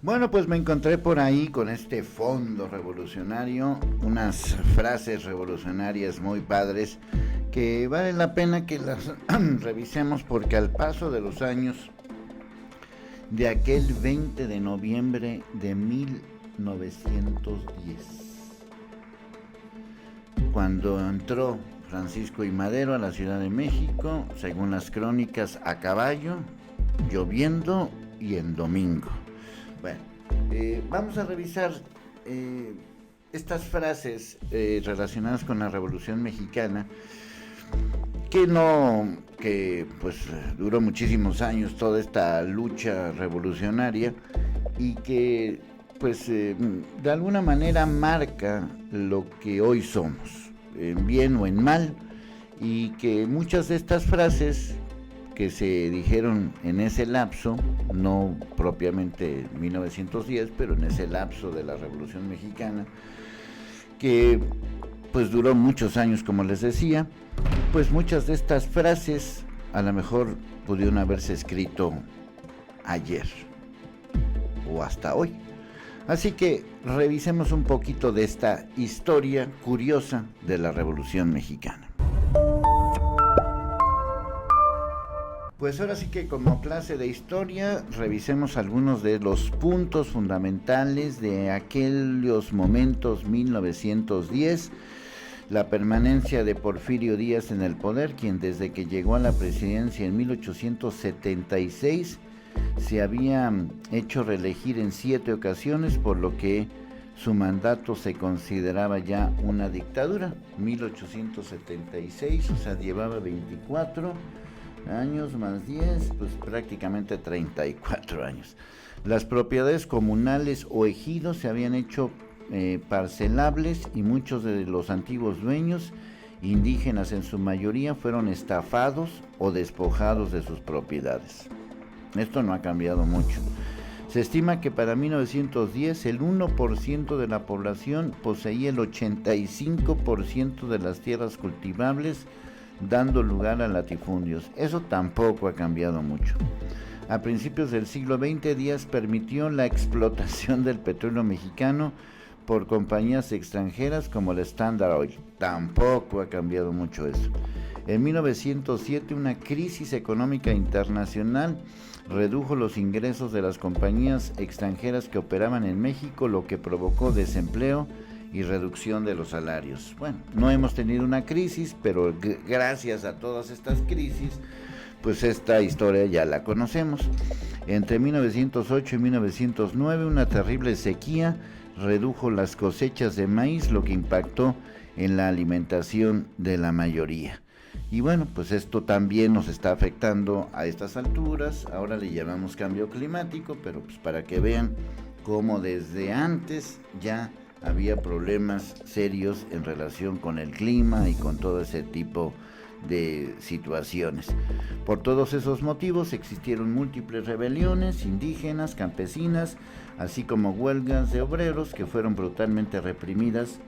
Bueno, pues me encontré por ahí con este fondo revolucionario, unas frases revolucionarias muy padres que vale la pena que las revisemos porque al paso de los años, de aquel 20 de noviembre de 1910, cuando entró Francisco I. Madero a la Ciudad de México, según las crónicas, a caballo, lloviendo y en domingo. Bueno, vamos a revisar estas frases relacionadas con la Revolución Mexicana, que pues duró muchísimos años toda esta lucha revolucionaria y que pues de alguna manera marca lo que hoy somos, en bien o en mal, y que muchas de estas frases que se dijeron en ese lapso, no propiamente 1910, pero en ese lapso de la Revolución Mexicana, que pues duró muchos años, como les decía, pues muchas de estas frases a lo mejor pudieron haberse escrito ayer o hasta hoy. Así que revisemos un poquito de esta historia curiosa de la Revolución Mexicana. Pues ahora sí que como clase de historia revisemos algunos de los puntos fundamentales de aquellos momentos 1910, la permanencia de Porfirio Díaz en el poder, quien desde que llegó a la presidencia en 1876 se había hecho reelegir en 7 ocasiones, por lo que su mandato se consideraba ya una dictadura. 1876, o sea, llevaba 24 años más 10, pues prácticamente 34 años. Las propiedades comunales o ejidos se habían hecho parcelables y muchos de los antiguos dueños, indígenas en su mayoría, fueron estafados o despojados de sus propiedades. Esto no ha cambiado mucho. Se estima que para 1910 el 1% de la población poseía el 85% de las tierras cultivables, dando lugar a latifundios. Eso tampoco ha cambiado mucho. A principios del siglo XX, Díaz permitió la explotación del petróleo mexicano por compañías extranjeras como la Standard Oil. Tampoco ha cambiado mucho eso. En 1907, una crisis económica internacional redujo los ingresos de las compañías extranjeras que operaban en México, lo que provocó desempleo y reducción de los salarios. Bueno, no hemos tenido una crisis, pero gracias a todas estas crisis, pues esta historia ya la conocemos. Entre 1908 y 1909, una terrible sequía redujo las cosechas de maíz, lo que impactó en la alimentación de la mayoría. Y bueno, pues esto también nos está afectando a estas alturas. Ahora le llamamos cambio climático, pero pues para que vean cómo desde antes ya había problemas serios en relación con el clima y con todo ese tipo de situaciones. Por todos esos motivos existieron múltiples rebeliones indígenas, campesinas, así como huelgas de obreros que fueron brutalmente reprimidas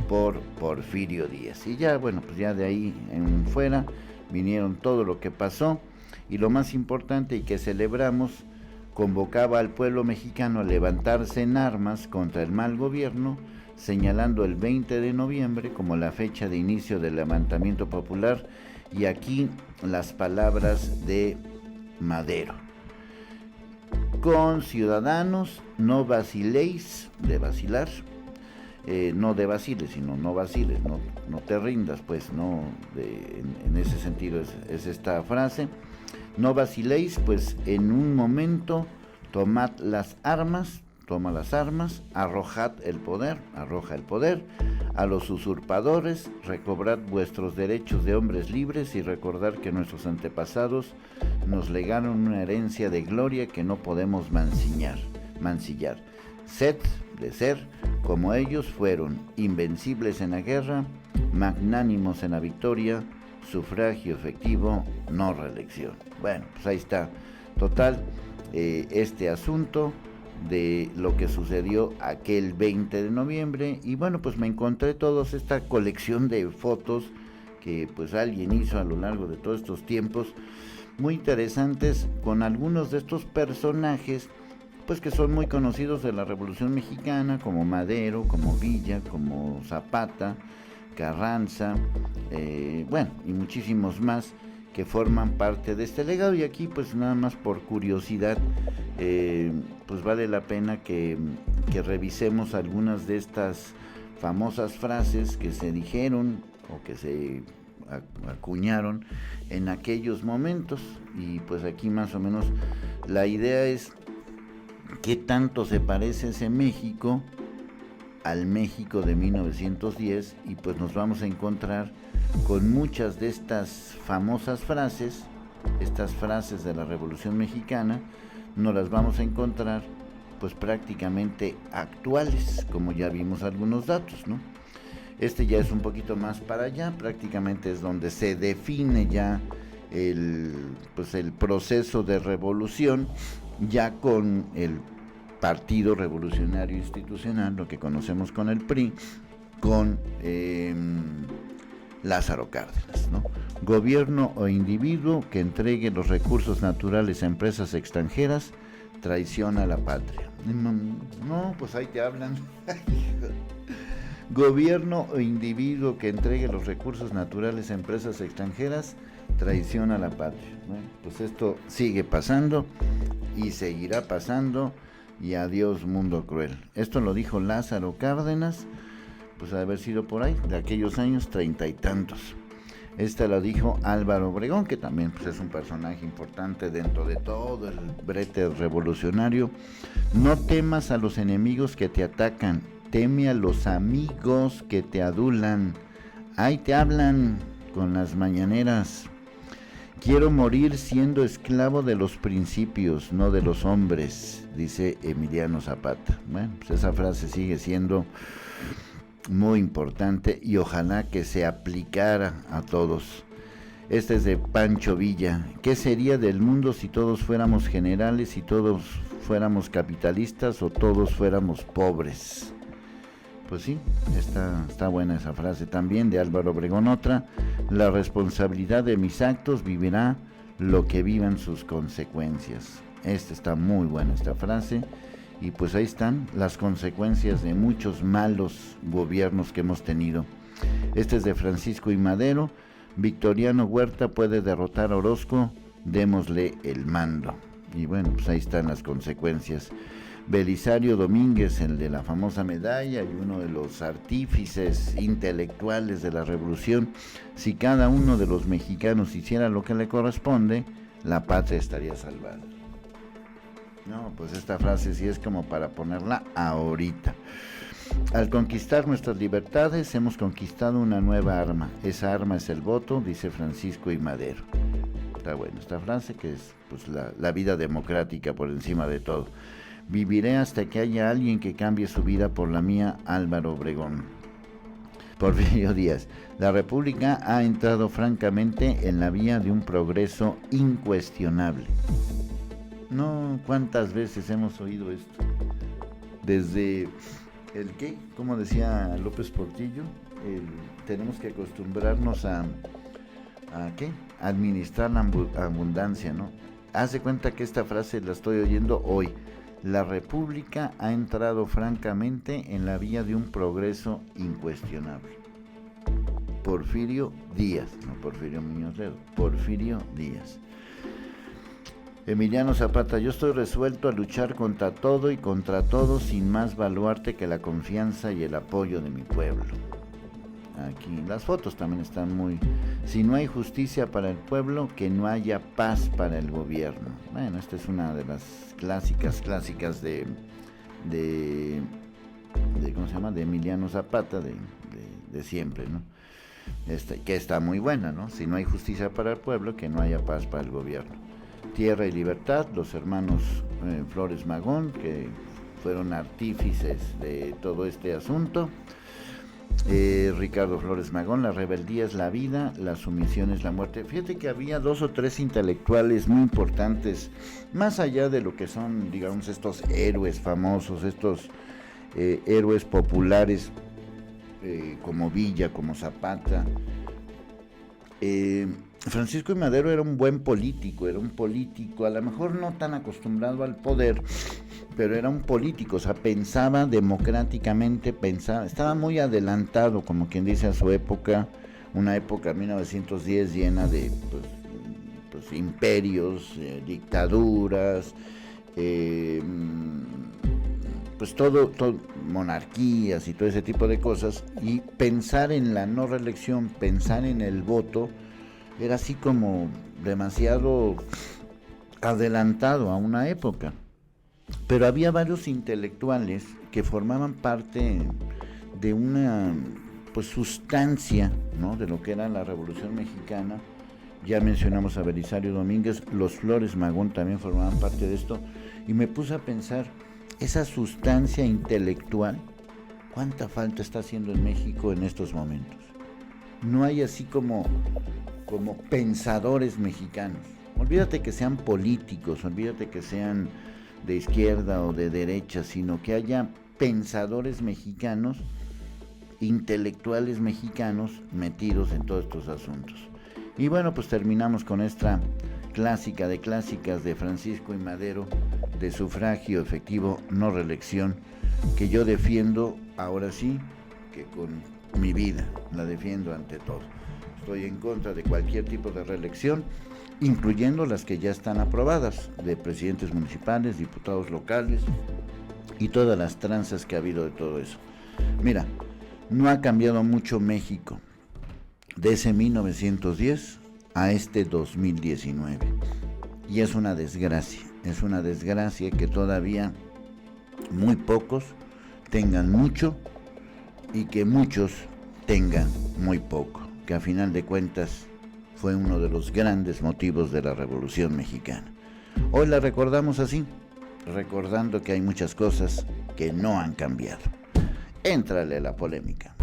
por Porfirio Díaz. Y ya, bueno, pues ya de ahí en fuera vinieron todo lo que pasó, y lo más importante y que celebramos, convocaba al pueblo mexicano a levantarse en armas contra el mal gobierno, señalando el 20 de noviembre como la fecha de inicio del levantamiento popular. Y aquí las palabras de Madero: con ciudadanos, no vaciléis, de vacilar, no de vaciles, sino no vaciles, no te rindas, pues, no, en ese sentido es esta frase. No vaciléis, pues en un momento tomad las armas, toma las armas, arroja el poder, a los usurpadores, recobrad vuestros derechos de hombres libres y recordad que nuestros antepasados nos legaron una herencia de gloria que no podemos mancillar. Sed de ser como ellos fueron, invencibles en la guerra, magnánimos en la victoria, sufragio efectivo, no reelección. Bueno, pues ahí está, total, este asunto de lo que sucedió aquel 20 de noviembre. Y bueno, pues me encontré toda esta colección de fotos que pues alguien hizo a lo largo de todos estos tiempos, muy interesantes, con algunos de estos personajes pues que son muy conocidos de la Revolución Mexicana, como Madero, como Villa, como Zapata, Carranza, bueno, y muchísimos más que forman parte de este legado. Y aquí, pues nada más por curiosidad, pues vale la pena que revisemos algunas de estas famosas frases que se dijeron o que se acuñaron en aquellos momentos. Y pues aquí más o menos la idea es qué tanto se parece ese México al México de 1910, y pues nos vamos a encontrar con muchas de estas famosas frases, estas frases de la Revolución Mexicana, nos las vamos a encontrar pues prácticamente actuales, como ya vimos algunos datos, ¿no? Este ya es un poquito más para allá, prácticamente es donde se define ya el proceso de revolución, ya con el Partido Revolucionario Institucional, lo que conocemos con el PRI, con Lázaro Cárdenas, ¿no? Gobierno o individuo que entregue los recursos naturales a empresas extranjeras traiciona a la patria. No, pues ahí te hablan. Gobierno o individuo que entregue los recursos naturales a empresas extranjeras traiciona a la patria. Bueno, pues esto sigue pasando y seguirá pasando, y adiós mundo cruel. Esto lo dijo Lázaro Cárdenas, pues ha haber sido por ahí, de aquellos años 30 y tantos. Esta la dijo Álvaro Obregón, que también pues, es un personaje importante dentro de todo el brete revolucionario. No temas a los enemigos que te atacan, teme a los amigos que te adulan. Ahí te hablan con las mañaneras. Quiero morir siendo esclavo de los principios, no de los hombres, dice Emiliano Zapata. Bueno, pues esa frase sigue siendo muy importante y ojalá que se aplicara a todos. Este es de Pancho Villa. ¿Qué sería del mundo si todos fuéramos generales, si todos fuéramos capitalistas o todos fuéramos pobres? Pues sí, está buena esa frase también de Álvaro Obregón. Otra, la responsabilidad de mis actos vivirá lo que vivan sus consecuencias. Esta está muy buena esta frase, y pues ahí están las consecuencias de muchos malos gobiernos que hemos tenido. Este es de Francisco I. Madero. Victoriano Huerta puede derrotar a Orozco, démosle el mando. Y bueno, pues ahí están las consecuencias. Belisario Domínguez, el de la famosa medalla y uno de los artífices intelectuales de la revolución: si cada uno de los mexicanos hiciera lo que le corresponde, la patria estaría salvada. No, pues esta frase sí es como para ponerla ahorita. Al conquistar nuestras libertades, hemos conquistado una nueva arma. Esa arma es el voto, dice Francisco I. Madero. Está buena esta frase, que es pues la vida democrática por encima de todo. Viviré hasta que haya alguien que cambie su vida por la mía, Álvaro Obregón. Porfirio Díaz. La República ha entrado francamente en la vía de un progreso incuestionable. No, ¿cuántas veces hemos oído esto? Desde el ¿qué? Como decía López Portillo, tenemos que acostumbrarnos a ¿qué? Administrar la abundancia, ¿no? Haz de cuenta que esta frase la estoy oyendo hoy. La República ha entrado francamente en la vía de un progreso incuestionable. Porfirio Díaz, no Porfirio Muñoz Ledo, Porfirio Díaz. Emiliano Zapata. Yo estoy resuelto a luchar contra todo y contra todos sin más baluarte que la confianza y el apoyo de mi pueblo. Aquí las fotos también están muy... Si no hay justicia para el pueblo, que no haya paz para el gobierno. Bueno, esta es una de las clásicas de ¿cómo se llama? De Emiliano Zapata, de siempre, ¿no? Que está muy buena, ¿no? Si no hay justicia para el pueblo, que no haya paz para el gobierno. Tierra y Libertad, los hermanos Flores Magón, que fueron artífices de todo este asunto. Ricardo Flores Magón. La rebeldía es la vida, la sumisión es la muerte. Fíjate que había 2 o 3 intelectuales muy importantes, más allá de lo que son, digamos, estos héroes famosos, estos héroes populares, como Villa, como Zapata. Francisco I. Madero era un buen político, a lo mejor no tan acostumbrado al poder, pero era un político, o sea, pensaba democráticamente, estaba muy adelantado, como quien dice, a su época, una época 1910 llena de pues, imperios, dictaduras, pues todo, monarquías y todo ese tipo de cosas, y pensar en la no reelección, pensar en el voto, era así como demasiado adelantado a una época. Pero había varios intelectuales que formaban parte de una pues sustancia, ¿no?, de lo que era la Revolución Mexicana. Ya mencionamos a Belisario Domínguez, los Flores Magón también formaban parte de esto, y me puse a pensar, esa sustancia intelectual, ¿cuánta falta está haciendo en México en estos momentos? No hay así como pensadores mexicanos. Olvídate que sean políticos, olvídate que sean de izquierda o de derecha, sino que haya pensadores mexicanos, intelectuales mexicanos metidos en todos estos asuntos. Y bueno, pues terminamos con esta clásica de clásicas de Francisco I. Madero, de sufragio efectivo, no reelección, que yo defiendo ahora sí que con mi vida, la defiendo ante todo. Estoy en contra de cualquier tipo de reelección, incluyendo las que ya están aprobadas, de presidentes municipales, diputados locales y todas las tranzas que ha habido de todo eso. Mira, no ha cambiado mucho México de ese 1910 a este 2019, y es una desgracia que todavía muy pocos tengan mucho y que muchos tengan muy poco, que a final de cuentas fue uno de los grandes motivos de la Revolución Mexicana. Hoy la recordamos así, recordando que hay muchas cosas que no han cambiado. Éntrale a la polémica.